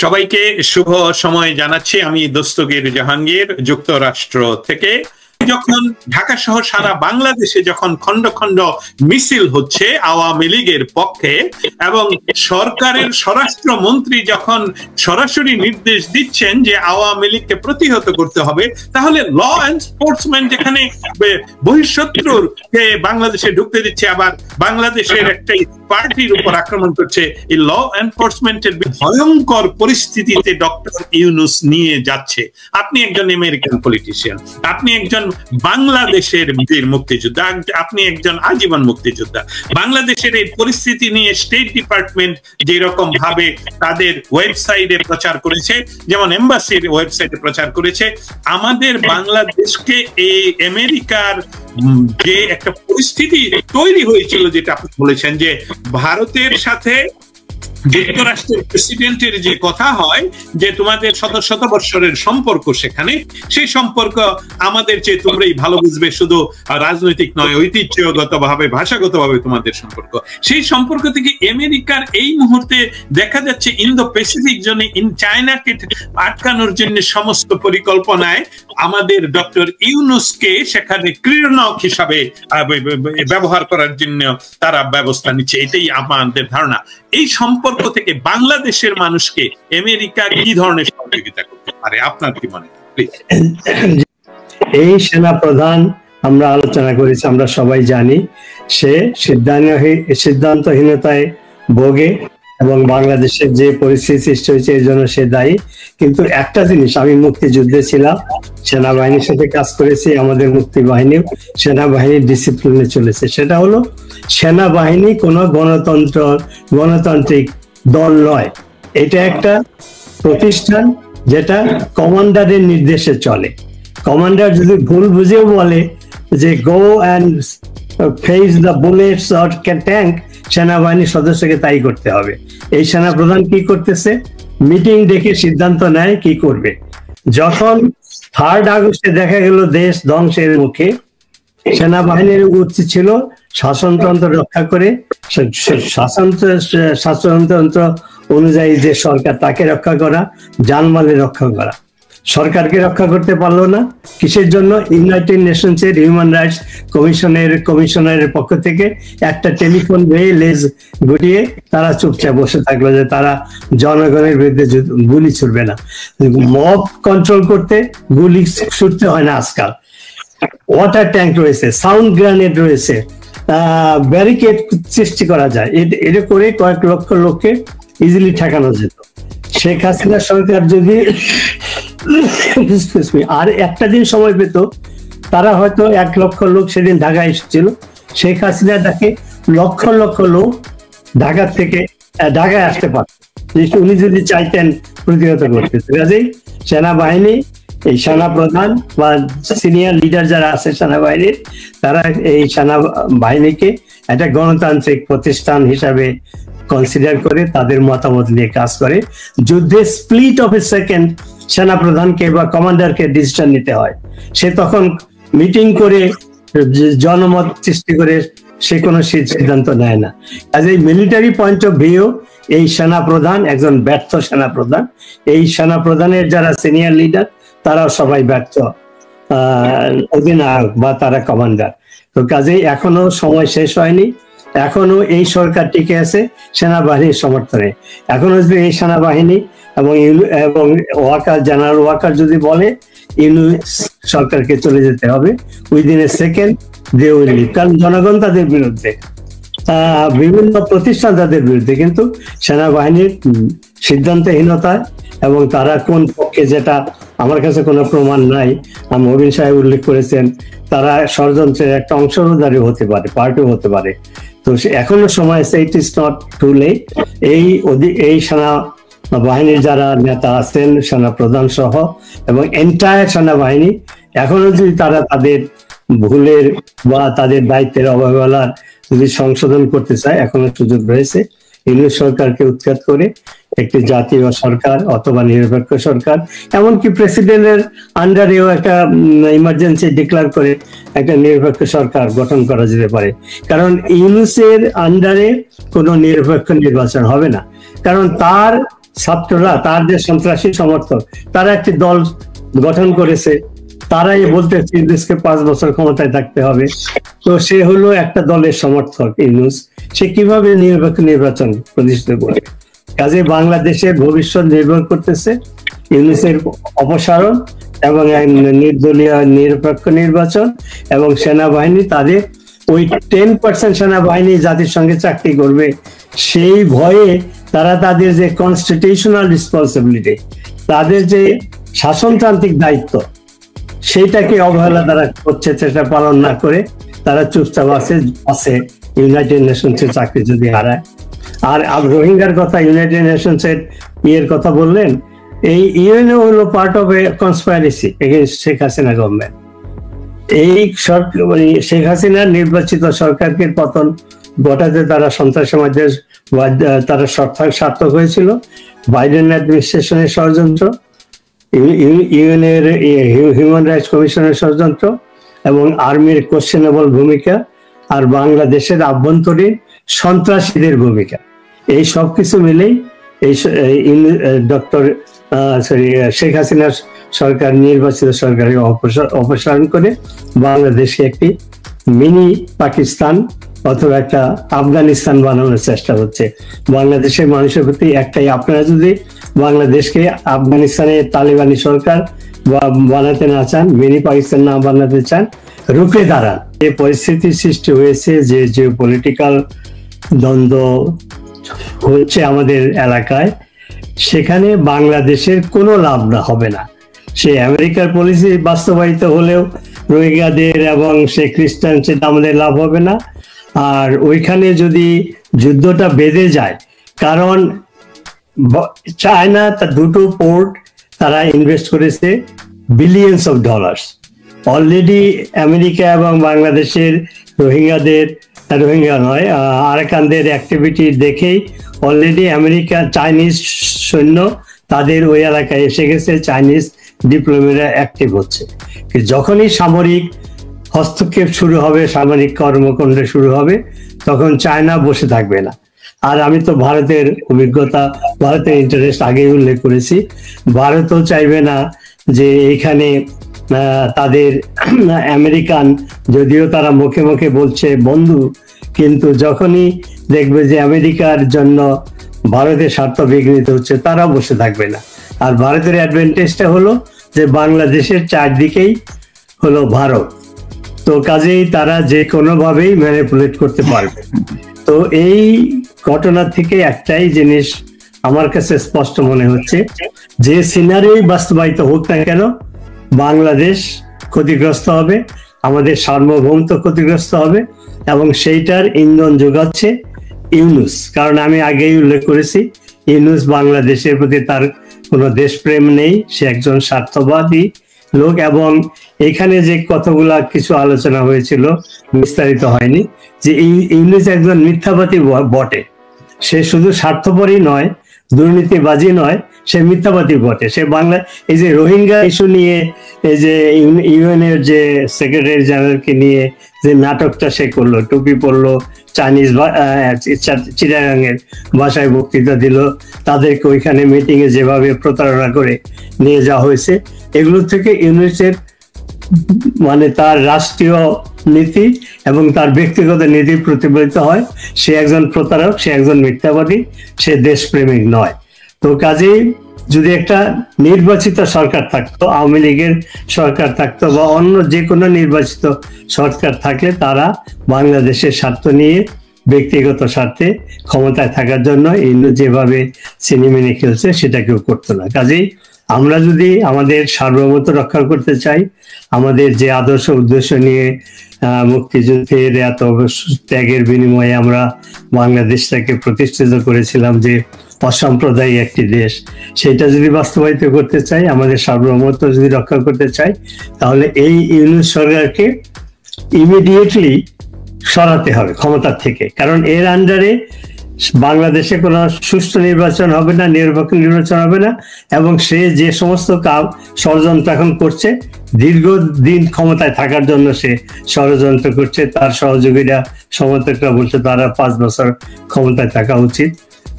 সবাইকে শুভ সময় জানাচ্ছি। আমি দস্তগীর জাহাঙ্গীর, যুক্তরাষ্ট্র থেকে। যখন ঢাকা সহ সারা বাংলাদেশে যখন খন্ড খন্ড মিছিল হচ্ছে আওয়ামী লীগের পক্ষে এবং সরকারের স্বরাষ্ট্রমন্ত্রী যখন সরাসরি নির্দেশ দিচ্ছেন যে আওয়ামী লীগকে প্রতিহত করতে হবে, তাহলে ল এনফোর্সমেন্ট যেখানে বহিঃশত্রুকে বাংলাদেশে ঢুকতে দিচ্ছে, আবার বাংলাদেশের একটাই পার্টির উপর আক্রমণ করছে, এই ল এনফোর্সমেন্টের ভয়ঙ্কর পরিস্থিতিতে ডক্টর ইউনূস নিয়ে যাচ্ছে। আপনি একজন আমেরিকান পলিটিশিয়ান, আপনি একজন বাংলাদেশের বীর মুক্তিযোদ্ধা, আপনি একজন আজীবন মুক্তিযোদ্ধা। বাংলাদেশের এই পরিস্থিতি নিয়ে স্টেট ডিপার্টমেন্ট যেরকম ভাবে তাদের ওয়েবসাইটে প্রচার করেছে, যেমন এম্বাসির ওয়েবসাইটে প্রচার করেছে, আমাদের বাংলাদেশকে এই আমেরিকার যে একটা পরিস্থিতি তৈরি হয়েছিল, যেটা আপনি বলেছেন যে ভারতের সাথে যুক্তরাষ্ট্রের প্রেসিডেন্টের যে কথা হয় যে তোমাদের শত শত বৎসরের সম্পর্ক, সেখানে সেই সম্পর্ক আমাদের চেয়ে তোমরাই ভালো বুঝবে, শুধু রাজনৈতিক নয়, ঐতিহ্যগত ভাবে, ভাষাগত ভাবে তোমাদের সম্পর্ক। সেই সম্পর্ক থেকে আমেরিকার এই মুহূর্তে দেখা যাচ্ছে ইন্দো প্যাসিফিক জোনে চায়নাকে আটকানোর জন্য সমস্ত পরিকল্পনায় আমাদের ডক্টর ইউনূসকে সেখানে ক্রীড়নক হিসাবে ব্যবহার করার জন্য তারা ব্যবস্থা নিচ্ছে, এটাই আমাদের ধারণা। এই সম্পর্ক থেকে বাংলাদেশের মানুষকে আমেরিকা কি ধরনের সহযোগিতা করতে পারে, আপনার কি মনে হয়? এই সেনা প্রধান আমরা আলোচনা করেছি, আমরা সবাই জানি সে সিদ্ধান্তহীনতায় ভোগে এবং বাংলাদেশের যে পরিস্থিতি সৃষ্টি হয়েছে এই জন্য সে দায়ী। কিন্তু একটা জিনিস, আমি মুক্তিযুদ্ধে ছিলাম, সেনাবাহিনীর সাথে কাজ করেছি, আমাদের মুক্তি বাহিনী সেনাবাহিনীর ডিসিপ্লিনে চলেছে। সেটা হলো সেনাবাহিনী কোনো গণতান্ত্রিক দল নয়, এটা একটা প্রতিষ্ঠান যেটা কমান্ডারের নির্দেশে চলে। কমান্ডার যদি ভুল বুঝেও বলে যে go and face the bullets or tank, সেনাবাহিনীর সদস্যকে তাই করতে হবে। এই সেনাপ্রধান কি করতেছে? মিটিং ডেকে সিদ্ধান্ত নেয় কি করবে। যখন 3 আগস্টে দেখা গেল দেশ ধ্বংসের মুখে, সেনাবাহিনীর উচিত ছিল শাসনতন্ত্র রক্ষা করে, শাসনতন্ত্র অনুযায়ী যে সরকার তাকে রক্ষা করা, জানমালের রক্ষা করা। সরকারকে রক্ষা করতে পারলো না, কিসের জন্য? ইউনাইটেড নেশনস এর হিউম্যান রাইটস কমিশনারের পক্ষ থেকে একটা টেলিফোন বেয়ে লেজ গুটিয়ে তারা চুপচাপ বসে থাকলো যে তারা জনগণের বিরুদ্ধে গুলি ছুড়বে না। মব কন্ট্রোল করতে গুলি ছুটতে হয় না আজকাল। ওয়াটার ট্যাঙ্ক রয়েছে, সাউন্ড গ্রেনেড রয়েছে, ব্যারিকেড সৃষ্টি করা যায়, এটা করে কয়েক লক্ষ লোককে ইজিলি ঠেকানো যেত। শেখ হাসিনা সরকার যদি আর একটা দিন সময় পেত, তারা হয়তো 1 লক্ষ লোক সেদিন ঢাকায় এসেছিল, শেখ হাসিনা তাকে লক্ষ লক্ষ লোক ঢাকায় আসতে পারত উনি যদি চাইতেন প্রতিহত করতে। কাজেই সেনাবাহিনী, এই সেনাপ্রধান বা সিনিয়র লিডার যারা আছে সেনাবাহিনীর, তারা এই সেনাবাহিনীকে একটা গণতান্ত্রিক প্রতিষ্ঠান হিসাবে কনসিডার করে তাদের মতামত নিয়ে কাজ করে। যুদ্ধে স্প্লিট অফ এ সেকেন্ড সেনাপ্রধানকে বা কমান্ডারকে ডিসিশন নিতে হয়। সে তখন মিটিং করে জনমত সৃষ্টি করে সে কোনো সিদ্ধান্ত নেয় না। কাজে মিলিটারি পয়েন্ট অফ ভিউ এই সেনাপ্রধান একজন ব্যর্থ সেনাপ্রধান। এই সেনাপ্রধানের যারা সিনিয়র লিডার তারাও সবাই ব্যর্থ অধিনায়ক বা তারা কমান্ডার। তো কাজেই এখনো সময় শেষ হয়নি, এখনো এই সরকার টিকে আছে সেনাবাহিনীর সমর্থনে। এখনো যদি এই সেনাবাহিনী এবং ওয়াকার, জেনারেল ওয়াকার যদি বলে ইউনূস সরকারকে চলে যেতে হবে, within a second they will leave. কারণ জনগণ তাদের বিরুদ্ধে, বিভিন্ন প্রতিষ্ঠান তাদের বিরুদ্ধে, কিন্তু সেনাবাহিনীর সিদ্ধান্তহীনতা এবং তারা কোন পক্ষে, যেটা আমার কাছে কোনো প্রমাণ নাই, মবিন সাহেব উল্লেখ করেছেন, তারা ষড়যন্ত্রের একটা অংশীদারী হতে পারে, পার্টিও হতে পারে। তো এখনো সময় আছে, it is not too late. এই সেনাবাহিনীর যারা নেতা আছেন, সেনাপ্রধান সহ এবং এন্টায়ার সেনাবাহিনী, এখনো যদি তারা তাদের ভুলের বা তাদের দায়িত্বের অবহেলার যদি সংশোধন করতে চায়, এখনো সুযোগ রয়েছে। ইউনূস সরকারকে উৎখাত করে একটি জাতীয় সরকার অথবা নিরপেক্ষ সরকার, এমনকি প্রেসিডেন্টের আন্ডারেও একটা ইমার্জেন্সি ডিক্লেয়ার করে একটা নিরপেক্ষ সরকার গঠন করা যেতে পারে। কারণ ইউনূসের আন্ডারে কোনো নিরপেক্ষ নির্বাচন হবে না, কারণ তার ছাত্ররা, তার যে সন্ত্রাসী সমর্থক, তারা একটি দল গঠন করেছে, তারাই বলতেছে ইউনূসকে 5 বছর ক্ষমতায় থাকতে হবে। তো সে হলো একটা দলের সমর্থক ইউনূস, সে কিভাবে নির্বাচন প্রতিষ্ঠিত করবে? কাজে বাংলাদেশের ভবিষ্যৎ নির্ভর করতেছে ইউনূসের অপসারণ এবং নির্দলীয় নিরপেক্ষ নির্বাচন, এবং সেনাবাহিনী তাদের ওই 10% সেনাবাহিনী জাতিসংঘে চাকরি করবে সেই ভয়ে তারা তাদের যে কনস্টিটিউশনাল রেসপন্সিবিলিটি, তাদের যে শাসনতান্ত্রিক দায়িত্ব, সেইটাকে অবহেলা তারা করছে, সেটা পালন না করে তারা চুপচাপ আছে ইউনাইটেড নেশনসের চাকরি যদি হারায়। আর রোহিঙ্গার কথা, ইউনাইটেড নেশনসের ইয়ের কথা বললেন, এই ইউএনও হলো part of A conspiracy against Sheikh Hasina government. এই সরকার, শেখ হাসিনার নির্বাচিত সরকারকে পতন ঘটাতে তারা সন্ত্রাসবাদের তারা সার্থক হয়েছিল। বাইডেন অ্যাডমিনিস্ট্রেশনের ষড়যন্ত্র, ইউএনের হিউম্যান রাইটস কমিশনের ষড়যন্ত্র এবং আর্মির কোশ্চেনেবল ভূমিকা, আর বাংলাদেশের আভ্যন্তরীণ সন্ত্রাসীদের ভূমিকা, এই সবকিছু মিলেই এই শেখ হাসিনার সরকার, নির্বাচিত সরকারের অপসারণ করে বাংলাদেশকে একটি মিনি পাকিস্তান অথবা একটা আফগানিস্তান বানানোর চেষ্টা হচ্ছে। বাংলাদেশের মানুষের প্রতি একটাই, আপনারা যদি বাংলাদেশকে আফগানিস্তানের তালিবানি সরকার বানাতে না চান, মিনি পাকিস্তান না বানাতে চান, রুখে দাঁড়ান। যে পরিস্থিতির সৃষ্টি হয়েছে, যে জিওপলিটিক্যাল দ্বন্দ্ব হচ্ছে আমাদের এলাকায়, সেখানে বাংলাদেশের কোনো লাভ না হবে না। সে আমেরিকার পলিসি বাস্তবায়িত হলেও রোহিঙ্গাদের এবং সে খ্রিস্টান, সেটা আমাদের লাভ হবে না। আর ওইখানে যদি যুদ্ধটা বেঁধে যায়, কারণ চায়না তার দুটো পোর্ট তারা ইনভেস্ট করেছে billions of dollars. Already America এবং বাংলাদেশের রোহিঙ্গা নয়, আরাকানদের অ্যাক্টিভিটি দেখেই অলরেডি আমেরিকা, চাইনিজ সৈন্য তাদের ওই এলাকায় এসে গেছে, চাইনিজ ডিপ্লোমেটরা অ্যাক্টিভ হচ্ছে। যখনই সামরিক হস্তক্ষেপ শুরু হবে, সামরিক কর্মকাণ্ড শুরু হবে, তখন চায়না বসে থাকবে না। আর আমি তো ভারতের অভিজ্ঞতা, ভারতের ইন্টারেস্ট আগেই উল্লেখ করেছি, ভারতও চাইবে না যে এখানে তাদের আমেরিকান, যদিও তারা মুখে মুখে বলছে বন্ধু, কিন্তু যখনই দেখবে যে আমেরিকার জন্য ভারতের স্বার্থ বিঘ্নিত হচ্ছে, তারা বসে থাকবে না। আর ভারতের অ্যাডভান্টেজটা হলো যে বাংলাদেশের চারদিকেই হলো ভারত, তো কাজেই তারা যে কোনোভাবেই ম্যানিপুলেট করতে পারবে। তো এই ঘটনা থেকে একটাই জিনিস আমার কাছে স্পষ্ট মনে হচ্ছে, যে সিনারিওই বাস্তবায়িত হোক না কেন, বাংলাদেশ ক্ষতিগ্রস্ত হবে, আমাদের সার্বভৌমত্ব ক্ষতিগ্রস্ত হবে, এবং সেইটার ইন্ধন যোগাচ্ছে ইউনূস। কারণ আমি আগেই উল্লেখ করেছি, ইউনূস বাংলাদেশের প্রতি তার কোনো দেশপ্রেম নেই, সে একজন স্বার্থবাদী লোক। এবং এখানে যে কতগুলা কিছু আলোচনা হয়েছিল, বিস্তারিত হয়নি, যে ইউনূস একজন মিথ্যাবাদী বটে। সে শুধু স্বার্থপরই নয়, দুর্নীতিবাজি নয়, সে মিথ্যাবাদী বটে। সে এই যে রোহিঙ্গা ইস্যু নিয়ে, এই যে ইউএনের যে সেক্রেটারি জেনারেলকে নিয়ে যে নাটকটা সে করলো, টুপি পরলো, চাইনিজ চিটাগাংয়ের ভাষায় বক্তৃতা দিল, তাদেরকে ওইখানে মিটিং এ যেভাবে প্রতারণা করে নিয়ে যাওয়া হয়েছে, এগুলো থেকে ইউনূসের তার রাষ্ট্রীয় নীতি এবং তার ব্যক্তিগত নীতি প্রতিফলিত হয়। সে একজন প্রতারক, সে একজন মিথ্যাবাদী, সে দেশপ্রেমিক নয়। তো কাজেই যদি একটা নির্বাচিত সরকার থাকতো, আওয়ামী লীগের সরকার থাকতো বা অন্য যে কোনো নির্বাচিত সরকার থাকলে, তারা বাংলাদেশের স্বার্থ নিয়ে ব্যক্তিগত স্বার্থে ক্ষমতায় থাকার জন্য ইউনূস যেভাবে সিনেমিনে খেলছে, সেটা কেউ করতো না। কাজেই আমরা যদি আমাদের সার্বভৌমত্ব রক্ষা করতে চাই, আমাদের যে আদর্শ উদ্দেশ্য নিয়ে মুক্তিযুদ্ধের এত ত্যাগের বিনিময়ে আমরা বাংলাদেশটাকে প্রতিষ্ঠিত করেছিলাম যে অসাম্প্রদায়িক একটি দেশ, সেটা যদি বাস্তবায়িত করতে চাই, আমাদের সার্বভৌমত্ব যদি রক্ষা করতে চাই, তাহলে এই ইউনূস সরকারকে ইমিডিয়েটলি সরাতে হবে ক্ষমতার থেকে। কারণ এর আন্ডারে বাংলাদেশে কোনো সুষ্ঠু নির্বাচন হবে না, নিরপেক্ষ নির্বাচন হবে না, এবং সে যে সমস্ত ষড়যন্ত্র এখন করছে, দীর্ঘদিন ক্ষমতায় থাকার জন্য সে ষড়যন্ত্র করছে। তার সহযোগীরা, সমর্থকরা বলছে তারা 5 বছর ক্ষমতায় থাকা উচিত।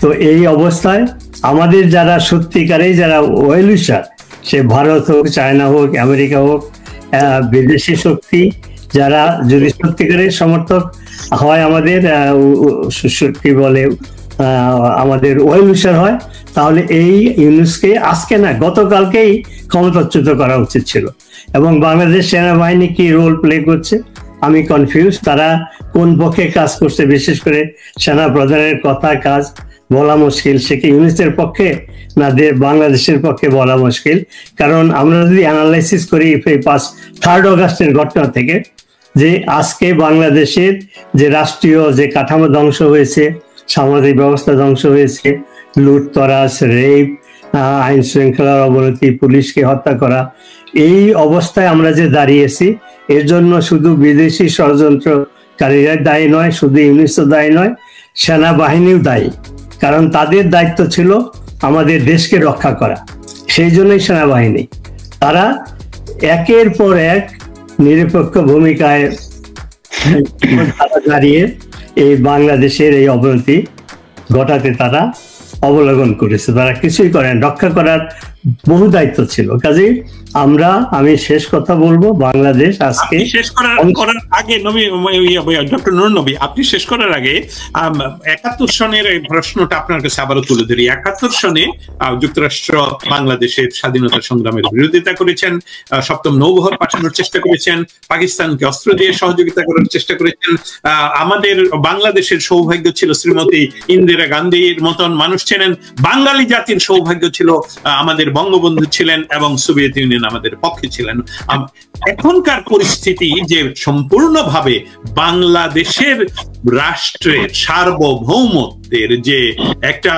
তো এই অবস্থায় আমাদের যারা সত্যিকারেই যারা ওয়েল উইশার, সে ভারত হোক, চায়না হোক, আমেরিকা হোক, বিদেশি শক্তি যারা যদি সত্যিকারের সমর্থক হয় আমাদের কি বলে আমাদের ওয়েল উইশার হয়, তাহলে এই ইউনুসকে আজকে না গতকালকেই ক্ষমতাচ্যুত করা উচিত ছিল। এবং বাংলাদেশ সেনাবাহিনী কি রোল প্লে করছে আমি কনফিউজ, তারা কোন পক্ষে কাজ করছে, বিশেষ করে সেনা প্রধানের কথা কাজ বলা মুশকিল, সে কি ইউনিসের পক্ষে না বাংলাদেশের পক্ষে বলা মুশকিল। কারণ আমরা যদি অ্যানালাইসিস করি 3 অগাস্টের ঘটনা থেকে, যে আজকে বাংলাদেশের যে রাষ্ট্রীয় যে কাঠামো ধ্বংস হয়েছে, সামাজিক ব্যবস্থা ধ্বংস হয়েছে, লুটতরাজ, রেপ, আইন শৃঙ্খলার অবনতি, পুলিশকে হত্যা করা, এই অবস্থায় আমরা যে দাঁড়িয়েছি, এর জন্য শুধু বিদেশি ষড়যন্ত্রকারীরা দায়ী নয়, শুধু ইউনিসও দায়ী নয়, সেনাবাহিনীও দায়ী। কারণ তাদের দায়িত্ব ছিল আমাদের দেশকে রক্ষা করা, সেই জন্যই সেনাবাহিনী তারা একের পর এক নিরপেক্ষ ভূমিকায় দাঁড়িয়ে এই বাংলাদেশের এই অবনতি ঘটাতে তারা অবলম্বন করেছে। তারা কিছুই করেন, রক্ষা করার বহু দায়িত্ব ছিল। কাজেই আমি শেষ কথা বলবো, বাংলাদেশ আজকে শেষ করার আগে ডক্টর নূর নবী, আপনি শেষ করার আগে 71 সনের প্রশ্নটা আপনার কাছে আবারও তুলে ধরি। 71 সনে যুক্তরাষ্ট্র বাংলাদেশের স্বাধীনতা সংগ্রামের বিরোধিতা করেছেন, 7ম নৌবহর পাঠানোর চেষ্টা করেছেন, পাকিস্তানকে অস্ত্র দিয়ে সহযোগিতা করার চেষ্টা করেছেন। আমাদের বাংলাদেশের সৌভাগ্য ছিল শ্রীমতী ইন্দিরা গান্ধীর মতন মানুষ ছিলেন, বাঙালি জাতির সৌভাগ্য ছিল আমাদের বঙ্গবন্ধু ছিলেন, এবং সোভিয়েত ইউনিয়ন আমাদের পক্ষে ছিলেন। এখনকার পরিস্থিতি যে সম্পূর্ণভাবে বাংলাদেশের রাষ্ট্রের সার্বভৌমত্বের যে একটা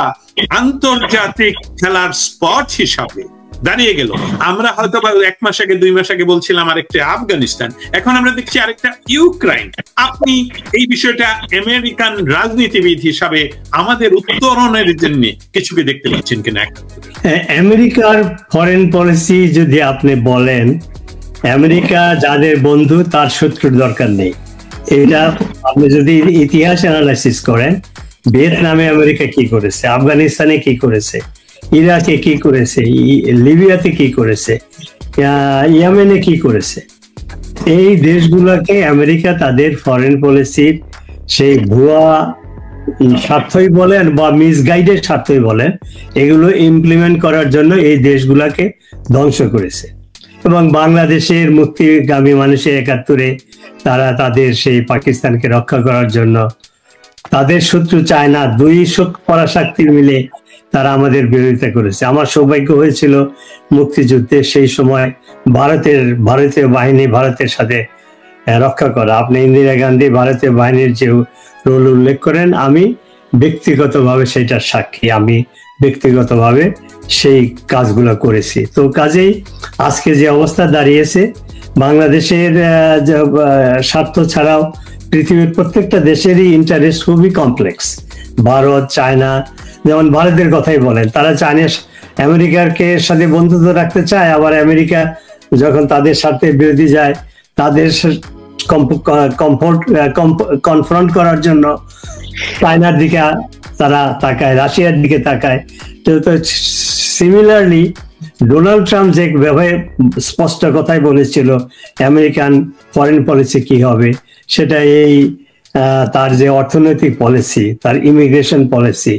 আন্তর্জাতিক খেলার স্পট হিসাবে দাঁড়িয়ে গেল। আমরা হয়তো 1 মাস আগে 2 মাস আগে বলছিলাম আরেকটা আফগানিস্তান, এখন আমরা দেখছি আরেকটা ইউক্রেন। আপনি এই বিষয়টা আমেরিকান রাজনীতিবিদ হিসাবে আমাদের উত্তরণের জন্য কিছু কি দেখতে পাচ্ছেন কিনা? আমেরিকার ফরেন পলিসি যদি আপনি বলেন, আমেরিকা যাদের বন্ধু তার শত্রুর দরকার নেই, এটা আপনি যদি ইতিহাস অ্যানালাইসিস করেন, ভিয়েতনামে আমেরিকা কি করেছে, আফগানিস্তানে কি করেছে, ইরাকে কি করেছে, লিবিয়াতে কি করেছে, ইয়েমেনে কি করেছে, এই দেশগুলোকে আমেরিকা তাদের ফরেন পলিসির সেই ভুয়া স্বার্থই বলেন বা মিসগাইডের স্বার্থই বলেন, এগুলো ইমপ্লিমেন্ট করার জন্য এই দেশগুলোকে ধ্বংস করেছে। এবং বাংলাদেশের মুক্তিগামী মানুষের 71-এ তারা তাদের সেই পাকিস্তানকে রক্ষা করার জন্য তাদের শত্রু চায় না, 2 পরাশক্তি মিলে তারা আমাদের বিরোধিতা করেছে। আমার সৌভাগ্য হয়েছিল মুক্তিযুদ্ধে সেই সময় ভারতীয় বাহিনী ভারতের সাথে রক্ষা করা। আপনি ইন্দিরা গান্ধী ভারতীয় বাহিনীর যে রোল উল্লেখ করেন, আমি ব্যক্তিগতভাবে সেটার সাক্ষী, আমি ব্যক্তিগতভাবে সেই কাজগুলো করেছি। তো কাজেই আজকে যে অবস্থা দাঁড়িয়েছে, বাংলাদেশের স্বার্থ ছাড়াও পৃথিবীর প্রত্যেকটা দেশেরই ইন্টারেস্ট খুবই কমপ্লেক্স। ভারত, চায়না, যেমন ভারতের কথাই বলেন, তারা চায়না আমেরিকাকে সাথে বন্ধুত্ব রাখতে চায়, আবার আমেরিকা যখন তাদের স্বার্থের বিরোধী যায়, তাদের কনফ্রন্ট করার জন্য চায়নার দিকে তারা তাকায়, রাশিয়ার দিকে তাকায়। তো সিমিলারলি ডোনাল্ড ট্রাম্প যে ভাবে স্পষ্ট কথাই বলেছিল আমেরিকান ফরেন পলিসি কি হবে, সেটা এই তার যে অর্থনৈতিক পলিসি, তার ইমিগ্রেশন পলিসি,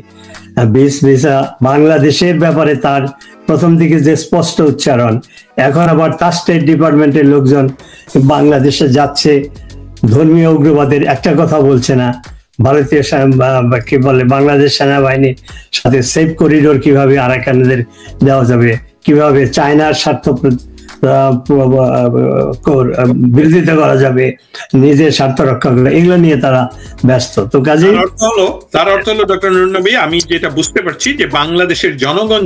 ভিসা, বাংলাদেশের ব্যাপারে তার প্রথম দিকে যে স্পষ্ট উচ্চারণ, এখন আবার তার স্টেট ডিপার্টমেন্টের লোকজন বাংলাদেশে যাচ্ছে, ধর্মীয় উগ্রবাদের একটা কথা বলছে না, ভারতীয় কি বলে বাংলাদেশ সেনাবাহিনীর সাথে সেফ করিডোর কিভাবে আরাকানদের দেওয়া যাবে, কিভাবে চায়নার স্বার্থ বিরোধিতা করা যাবে, নিজের স্বার্থ রক্ষা করা, এগুলো নিয়ে তারা ব্যস্ত। তো কাজে তার অর্থ হলো ডক্টর নূর নবী, আমি যেটা বুঝতে পারছি যে বাংলাদেশের জনগণ